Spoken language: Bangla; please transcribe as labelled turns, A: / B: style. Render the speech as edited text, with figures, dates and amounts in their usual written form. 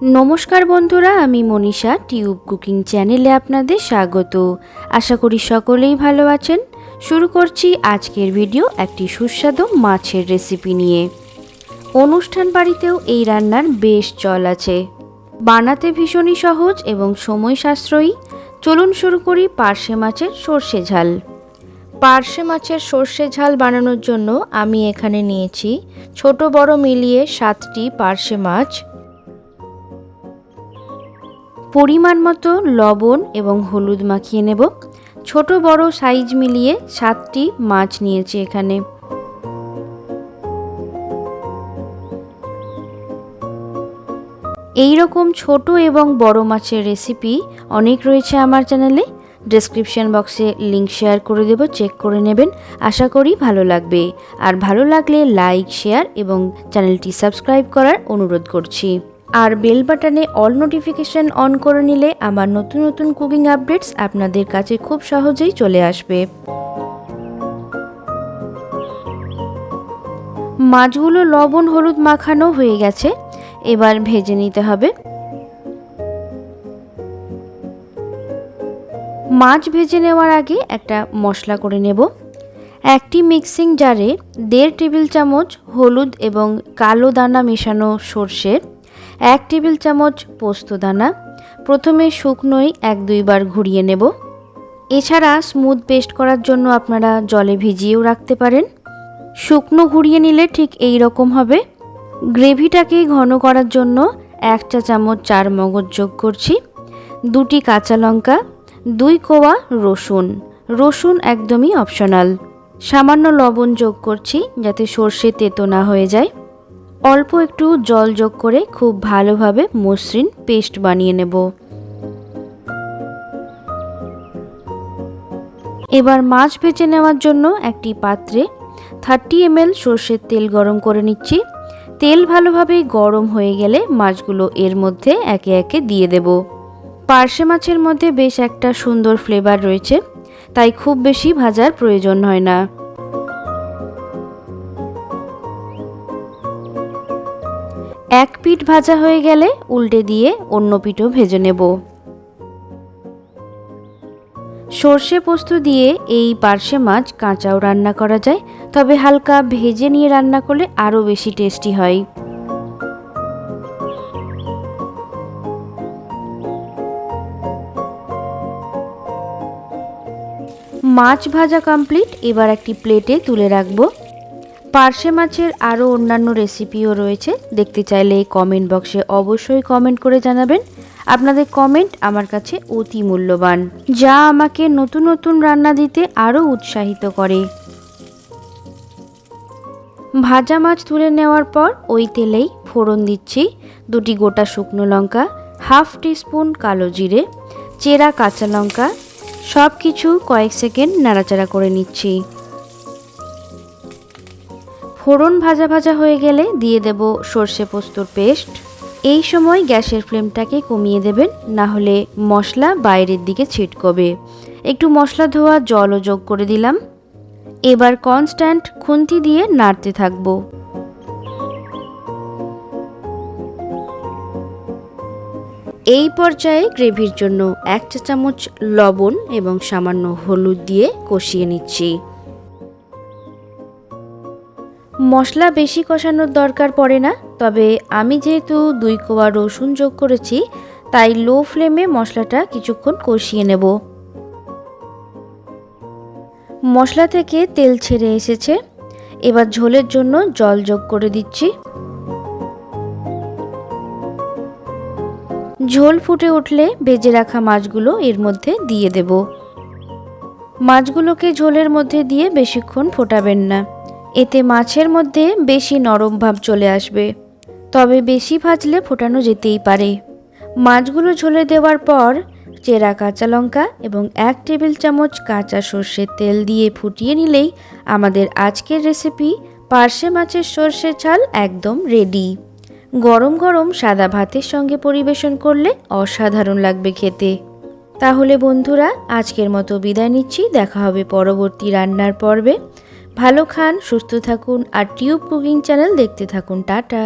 A: নমস্কার বন্ধুরা, আমি মনীষা টিউব কুকিং চ্যানেলে আপনাদের স্বাগত। আশা করি সকলেই ভালো আছেন। শুরু করছি আজকের ভিডিও একটি সুস্বাদু মাছের রেসিপি নিয়ে। অনুষ্ঠান বাড়িতেও এই রান্নার বেশ চল আছে। বানাতে ভীষণই সহজ এবং সময় সাশ্রয়ী। চলুন শুরু করি পার্শে মাছের সর্ষে ঝাল। পার্শে মাছের সর্ষে ঝাল বানানোর জন্য আমি এখানে নিয়েছি ছোট বড় মিলিয়ে 7টি পার্শে মাছ। পরিমাণ মতো লবণ এবং হলুদ মাখিয়ে নেব। ছোট বড় সাইজ মিলিয়ে 7টি মাছ নিয়েছি এখানে। এই রকম ছোট এবং বড় মাছের রেসিপি অনেক রয়েছে আমার চ্যানেলে। ডেসক্রিপশন বক্সে লিংক শেয়ার করে দেব, চেক করে নেবেন। আশা করি ভালো লাগবে। আর ভালো লাগলে লাইক, শেয়ার এবং চ্যানেলটি সাবস্ক্রাইব করার অনুরোধ করছি। আর বেল বাটনে অল নোটিফিকেশন অন করে নিলে আমার নতুন নতুন কুকিং আপডেটস আপনাদের কাছে খুব সহজেই চলে আসবে। মাছগুলো লবণ হলুদ মাখানো হয়ে গেছে, এবার ভেজে নিতে হবে। মাছ ভেজে নেওয়ার আগে একটা মশলা করে নেব। একটি মিক্সিং জারে 1.5 টেবিল চামচ হলুদ এবং কালো দানা মেশানো সর্ষে, 1 টেবিল চামচ পোস্ত দানা। প্রথমে শুকনোই 1-2 বার ঘুরিয়ে নেব। এছাড়া স্মুথ পেস্ট করার জন্য আপনারা জলে ভিজিয়েও রাখতে পারেন। শুকনো ঘুরিয়ে নিলে ঠিক এই রকম হবে। গ্রেভিটাকে ঘন করার জন্য 1 চা চামচ চারমগজ যোগ করছি, 2টি কাঁচা লঙ্কা, 2 কোয়া রসুন একদমই অপশনাল। সামান্য লবণ যোগ করছি যাতে সর্ষে তেতো না হয়ে যায়। অল্প একটু জল যোগ করে খুব ভালোভাবে মসৃণ পেস্ট বানিয়ে নেব। এবার মাছ ভেজে নেওয়ার জন্য একটি পাত্রে 30 ml সর্ষের তেল গরম করে নিচ্ছি। তেল ভালোভাবে গরম হয়ে গেলে মাছগুলো এর মধ্যে একে একে দিয়ে দেব। পার্শে মাছের মধ্যে বেশ একটা সুন্দর ফ্লেভার রয়েছে, তাই খুব বেশি ভাজার প্রয়োজন হয় না। এক পিঠ ভাজা হয়ে গেলে উল্টে দিয়ে অন্য পিঠও ভেজে নেব। সর্ষে পোস্ত দিয়ে এই পার্শে মাছ কাঁচাও রান্না করা যায়, তবে হালকা ভেজে নিয়ে রান্না করলে আরও বেশি টেস্টি হয়। মাছ ভাজা কমপ্লিট, এবার একটি প্লেটে তুলে রাখবো। পার্শে মাছের আরও অন্যান্য রেসিপিও রয়েছে, দেখতে চাইলে কমেন্ট বক্সে অবশ্যই কমেন্ট করে জানাবেন। আপনাদের কমেন্ট আমার কাছে অতি মূল্যবান, যা আমাকে নতুন নতুন রান্না দিতে আরও উৎসাহিত করে। ভাজা মাছ তুলে নেওয়ার পর ওই তেলেই ফোড়ন দিচ্ছি 2টি গোটা শুকনো লঙ্কা, 1/2 টিস্পুন কালো জিরে, চেরা কাঁচা লঙ্কা। সব কিছু কয়েক সেকেন্ড নাড়াচাড়া করে নিচ্ছি। ফোড়ন ভাজা ভাজা হয়ে গেলে দিয়ে দেব সর্ষে পোস্তর পেস্ট। এই সময় গ্যাসের ফ্লেমটাকে কমিয়ে দেবেন, না হলে মশলা বাইরের দিকে ছিটকবে। একটু মশলা ধোয়া জলও যোগ করে দিলাম। এবার কনস্ট্যান্ট খুন্তি দিয়ে নাড়তে থাকবো। এই পর্যায়ে গ্রেভির জন্য 1 চা চামচ লবণ এবং সামান্য হলুদ দিয়ে কষিয়ে নিচ্ছি। মশলা বেশি কষানোর দরকার পড়ে না, তবে আমি যেহেতু 2 কোয়া রসুন যোগ করেছি, তাই লো ফ্লেমে মশলাটা কিছুক্ষণ কষিয়ে নেব। মশলা থেকে তেল ছেড়ে এসেছে, এবার ঝোলের জন্য জল যোগ করে দিচ্ছি। ঝোল ফুটে উঠলে ভেজে রাখা মাছগুলো এর মধ্যে দিয়ে দেব। মাছগুলোকে ঝোলের মধ্যে দিয়ে বেশিক্ষণ ফোটাবেন না, এতে মাছের মধ্যে বেশি নরম ভাব চলে আসবে, তবে বেশি ভাজলে ফোটানো যেতেই পারে। মাছগুলো ঝোলে দেওয়ার পর চেরা কাঁচা লঙ্কা এবং 1 টেবিল চামচ কাঁচা সর্ষের তেল দিয়ে ফুটিয়ে নিলেই আমাদের আজকের রেসিপি পার্শে মাছের সর্ষে ঝাল একদম রেডি। গরম গরম সাদা ভাতের সঙ্গে পরিবেশন করলে অসাধারণ লাগবে খেতে। তাহলে বন্ধুরা, আজকের মতো বিদায় নিচ্ছি। দেখা হবে পরবর্তী রান্নার পর্বে। ভালো খান, সুস্থ থাকুন আর টিউব কুকিং চ্যানেল দেখতে থাকুন। টাটা।